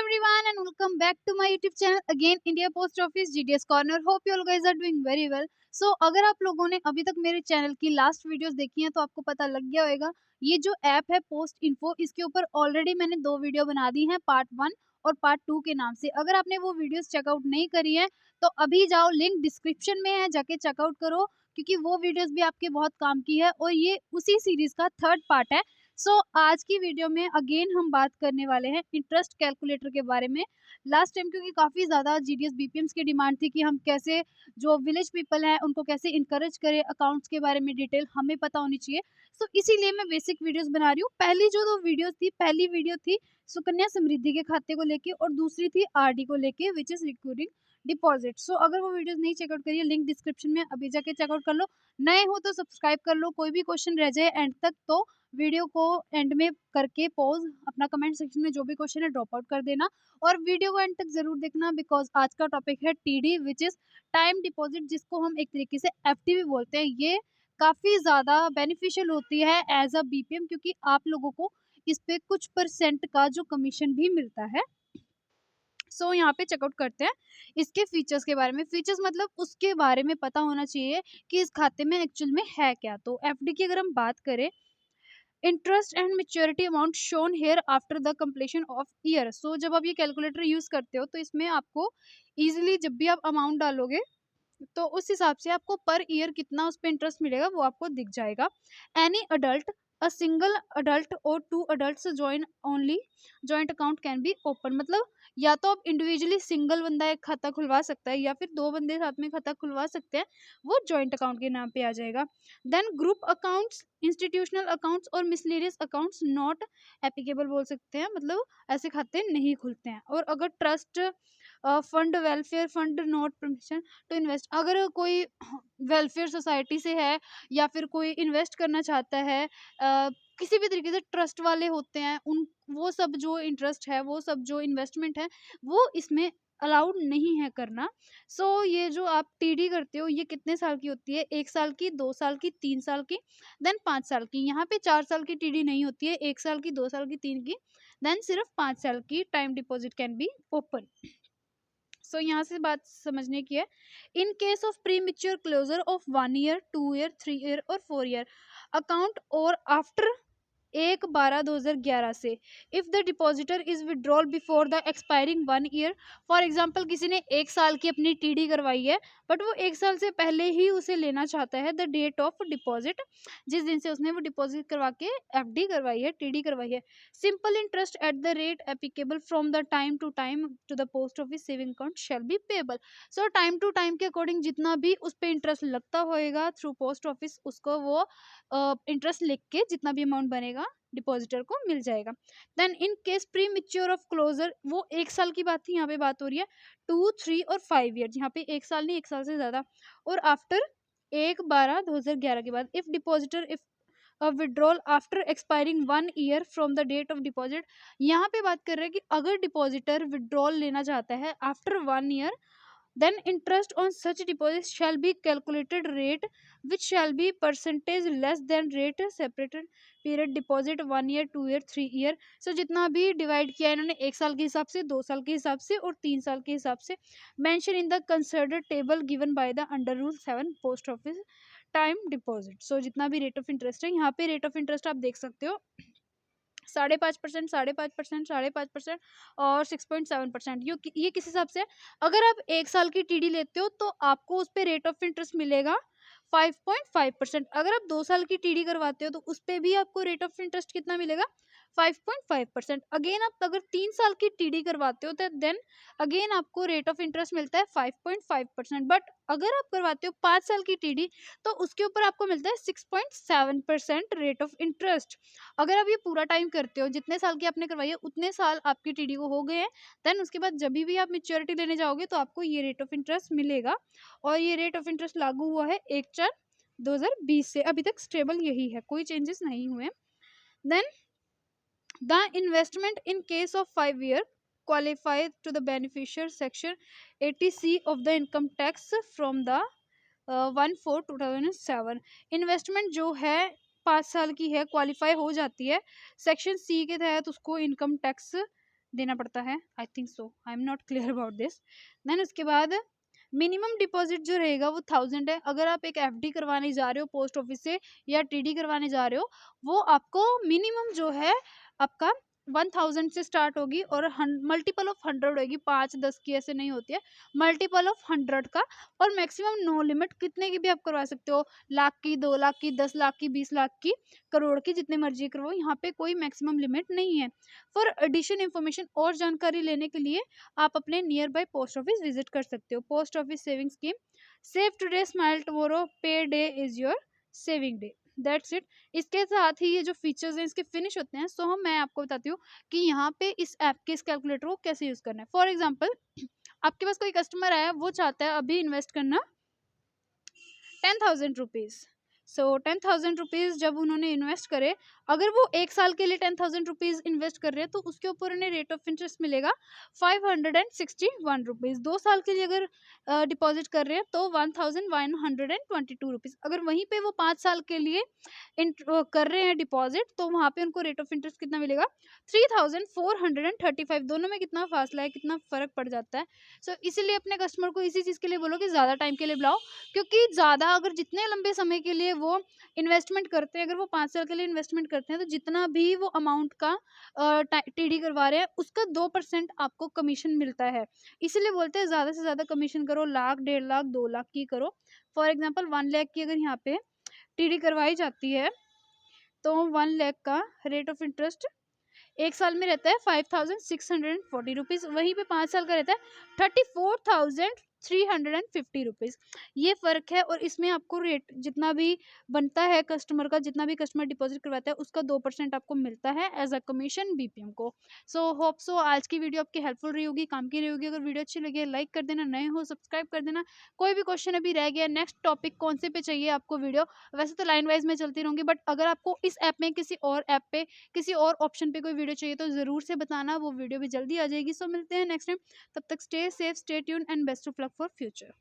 everyone and welcome back to my YouTube channel again India Post Office GDS Corner. Hope you all guys are doing very well. So अगर आप लोगों ने अभी तक मेरे channel की लास्ट वीडियोस देखी हैं तो आपको पता लग गया होगा ये जो ऐप है पोस्ट इन्फो इसके ऊपर ऑलरेडी मैंने 2 वीडियो बना दी हैं पार्ट 1 और पार्ट 2 के नाम से। अगर आपने वो वीडियोस चेकआउट नहीं करी है तो अभी जाओ, लिंक डिस्क्रिप्शन में है, जाके चेकआउट करो क्योंकि वो वीडियोस भी आपके बहुत काम की है और ये उसी सीरीज का थर्ड पार्ट है। आज की वीडियो में अगेन हम बात करने वाले हैं इंटरेस्ट कैलकुलेटर के बारे में। लास्ट टाइम क्योंकि काफ़ी ज़्यादा जीडीएस बीपीएम्स की डिमांड थी कि हम कैसे जो विलेज पीपल हैं उनको कैसे इनकरेज करें, अकाउंट्स के बारे में डिटेल हमें पता होनी चाहिए। इसीलिए मैं बेसिक वीडियोस बना रही हूँ। पहली जो 2 वीडियोस थी, पहली वीडियो थी सुकन्या समृद्धि के खाते को लेके और दूसरी थी आरडी को लेके विच इज़ रिकरिंग डिपॉजिट। अगर वो वीडियोस नहीं चेकआउट करिए, लिंक डिस्क्रिप्शन में अभी जाके चेकआउट कर लो। नए हो तो सब्सक्राइब कर लो। कोई भी क्वेश्चन रह जाए एंड तक तो वीडियो को एंड में करके पॉज अपना कमेंट सेक्शन में जो भी क्वेश्चन है ड्रॉप आउट कर देना और वीडियो को एंड तक जरूर देखना बिकॉज आज का टॉपिक है TD which is time deposit, जिसको हम एक तरीके से एफडी भी बोलते हैं। ये काफी ज्यादा बेनिफिशियल होती है एज अ बीपीएम क्योंकि आप लोगों को इस पे कुछ परसेंट का जो कमीशन भी मिलता है। यहाँ पे चेकआउट करते हैं इसके फीचर्स के बारे में। फीचर्स मतलब उसके बारे में पता होना चाहिए कि इस खाते में एक्चुअल में है क्या। तो एफडी की अगर हम बात करें, interest and maturity amount shown here after the completion of year. जब आप ये कैलकुलेटर यूज करते हो तो इसमें आपको इजीली जब भी आप अमाउंट डालोगे तो उस हिसाब से आपको पर ईयर कितना उस पर इंटरेस्ट मिलेगा वो आपको दिख जाएगा। Any adult, a single adult और 2 adult join only joint account can be open. मतलब या तो आप इंडिविजुअली सिंगल बंदा एक खाता खुलवा सकता है या फिर 2 बंदे साथ में खाता खुलवा सकते हैं, वो जॉइंट अकाउंट के नाम पे आ जाएगा। Then group accounts, institutional accounts और मिसलेरियस अकाउंट्स नॉट एप्लीकेबल बोल सकते हैं, मतलब ऐसे खाते नहीं खुलते हैं। और अगर trust fund, welfare fund not permission to invest, अगर कोई वेलफेयर सोसाइटी से है या फिर कोई इन्वेस्ट करना चाहता है, किसी भी तरीके से ट्रस्ट वाले होते हैं उन, वो सब जो इंटरेस्ट है, वो सब जो इन्वेस्टमेंट है वो इसमें अलाउड नहीं है करना। ये जो आप टीडी करते हो ये कितने साल की होती है? 1 साल की, 2 साल की, 3 साल की, देन 5 साल की। यहाँ पे 4 साल की टीडी नहीं होती है, 1 साल की, 2 साल की, 3 की, देन सिर्फ 5 साल की time deposit can be open. यहाँ से बात समझने की है। In case of premature closure of 1 year, 2 year, 3 year और 4 ईयर अकाउंट और आफ्टर 1/12/2011 से if the depositor is withdrawal before the expiring 1 year. For example किसी ने 1 साल की अपनी टीडी करवाई है बट वो 1 साल से पहले ही उसे लेना चाहता है, द डेट ऑफ डिपॉजिट, जिस दिन से उसने वो डिपॉजिट करवा के एफडी करवाई है, टीडी करवाई है। Simple interest at the rate applicable from the time to the post office saving account shall be payable. Time to time के अकॉर्डिंग जितना भी उस पर इंटरेस्ट लगता होएगा थ्रू पोस्ट ऑफिस, उसको वो इंटरेस्ट लिख के जितना भी अमाउंट बनेगा डिपॉजिटर को मिल जाएगा। Then in case premature of closure, वो 1 साल की बात थी, यहाँ पे बात हो रही है 2, 3 और 5 ईयर, यहाँ पे 1 साल नहीं, 1 साल से ज्यादा। और आफ्टर 1/12/2011 के बाद if depositor if withdrawal after expiring 1 year from the date of deposit. यहाँ पे बात कर रहे हैं कि अगर डिपॉजिटर विड्रॉल लेना चाहता है after 1 year, then interest on such deposits shall be calculated rate which shall be percentage less than rate separated period deposit 1 year, 2 year, 3 year। जितना भी डिवाइड किया है इन्होंने 1 साल के हिसाब से, 2 साल के हिसाब से और 3 साल के हिसाब से, mention in the considered table given by the under rule 7 post office time deposit. जितना भी रेट ऑफ इंटरेस्ट है, यहाँ पे रेट ऑफ इंटरेस्ट आप देख सकते हो 5.5%, 5.5%, 5.5% और 6.7%। ये किस हिसाब से? अगर आप 1 साल की टीडी लेते हो तो आपको उस पर रेट ऑफ इंटरेस्ट मिलेगा 5.5%। अगर आप 2 साल की टीडी करवाते हो तो उस पर भी आपको रेट ऑफ इंटरेस्ट कितना मिलेगा? 5.5%। अगेन आप अगर 3 साल की टीडी करवाते हो तो देन अगेन आपको रेट ऑफ इंटरेस्ट मिलता है 5.5%। बट अगर आप करवाते हो 5 साल की टीडी तो उसके ऊपर आपको मिलता है 6.7% रेट ऑफ इंटरेस्ट। अगर आप ये पूरा टाइम करते हो, जितने साल की आपने करवाई है उतने साल आपकी टीडी को हो गए हैं, देन उसके बाद जब भी आप मेच्योरिटी लेने जाओगे तो आपको ये रेट ऑफ इंटरेस्ट मिलेगा। और ये रेट ऑफ इंटरेस्ट लागू हुआ है 1/4/2020 से, अभी तक स्टेबल यही है, कोई चेंजेस नहीं हुए। Then the investment in case of 5 year qualify to the beneficiary section 80C of the income tax from the 1/4/2007। Investment जो है 5 साल की है, क्वालिफाई हो जाती है सेक्शन सी के तहत, उसको इनकम टैक्स देना पड़ता है, I think so, I am not clear about this. Then उसके बाद मिनिमम डिपॉजिट जो रहेगा वो 1000 है। अगर आप एक एफडी करवाने जा रहे हो पोस्ट ऑफिस से या टीडी करवाने जा रहे हो, वो आपको मिनिमम जो है आपका 1000 से स्टार्ट होगी और मल्टीपल ऑफ 100 होगी, 5-10 की ऐसे नहीं होती है, मल्टीपल ऑफ 100 का। और मैक्सिमम नो लिमिट, कितने की भी आप करवा सकते हो, लाख की, 2 लाख की, 10 लाख की, 20 लाख की, करोड़ की, जितने मर्जी करवाओ, यहाँ पे कोई मैक्सिमम लिमिट नहीं है। फॉर एडिशन इन्फॉर्मेशन, और जानकारी लेने के लिए आप अपने nearby post office visit कर सकते हो। Post office saving scheme, save today smile tomorrow, pay day is your saving day, that's it. इसके साथ ही ये जो फीचर्स हैं इसके फिनिश होते हैं। सो मैं आपको बताती हूँ कि यहाँ पे इस ऐप के, इस कैलकुलेटर को कैसे यूज करना है। फॉर एग्जाम्पल, आपके पास कोई कस्टमर आया, वो चाहता है अभी इन्वेस्ट करना 10,000 रुपीज़। सो 10,000 रुपीज़ जब उन्होंने इन्वेस्ट करे, अगर वो 1 साल के लिए 10,000 रुपीज़ इन्वेस्ट कर रहे हैं, तो उसके ऊपर उन्हें रेट ऑफ इंटरेस्ट मिलेगा 561 रुपीज़। 2 साल के लिए अगर डिपॉजिट कर रहे हैं तो 1,122 रुपीज़। अगर वहीं पे वो 5 साल के लिए कर रहे हैं डिपॉजिट, तो वहाँ पे उनको रेट ऑफ इंटरेस्ट कितना मिलेगा, 3,435। दोनों में कितना फासला है, कितना फ़र्क पड़ जाता है। सो इसीलिए अपने कस्टमर को इसी चीज़ के लिए बोलो कि ज़्यादा टाइम के लिए बुलाओ, क्योंकि ज़्यादा अगर जितने लंबे समय के लिए वो इन्वेस्टमेंट करते हैं, अगर वो 5 साल के लिए इन्वेस्टमेंट करते हैं, तो जितना भी वो अमाउंट का टीडी करवा रहे हैं, उसका 2% आपको कमीशन मिलता है। इसीलिए बोलते हैं ज़्यादा से ज़्यादा कमीशन करो, लाख, 1.5 लाख, 2 लाख की करो। फॉर एग्जाम्पल 1 लाख की अगर यहाँ पे टीडी करवाई जाती है, तो 1 लाख का रेट ऑफ इंटरेस्ट 1 साल में रहता है 5,640 रुपीज़, वहीं पे 5 साल का रहता है 34,350 रुपीज़। ये फ़र्क है, और इसमें आपको रेट जितना भी बनता है कस्टमर का, जितना भी कस्टमर डिपॉजिट करवाता है, उसका 2% आपको मिलता है एज़ अ कमीशन बीपीएम को। सो होप सो आज की वीडियो आपकी हेल्पफुल रही होगी, काम की रही होगी। अगर वीडियो अच्छी लगी है लाइक कर देना, नए हो सब्सक्राइब कर देना। कोई भी क्वेश्चन अभी रह गया, नेक्स्ट टॉपिक कौन से पे चाहिए आपको वीडियो, वैसे तो लाइन वाइज मैं चलती रहूँगी, बट अगर आपको इस ऐप में किसी और ऐप पे, किसी और ऑप्शन पे कोई वीडियो चाहिए, तो ज़रूर से बताना, वो वीडियो भी जल्दी आ जाएगी। सो मिलते हैं नेक्स्ट टाइम, तब तक stay safe, stay tune and best of luck for future.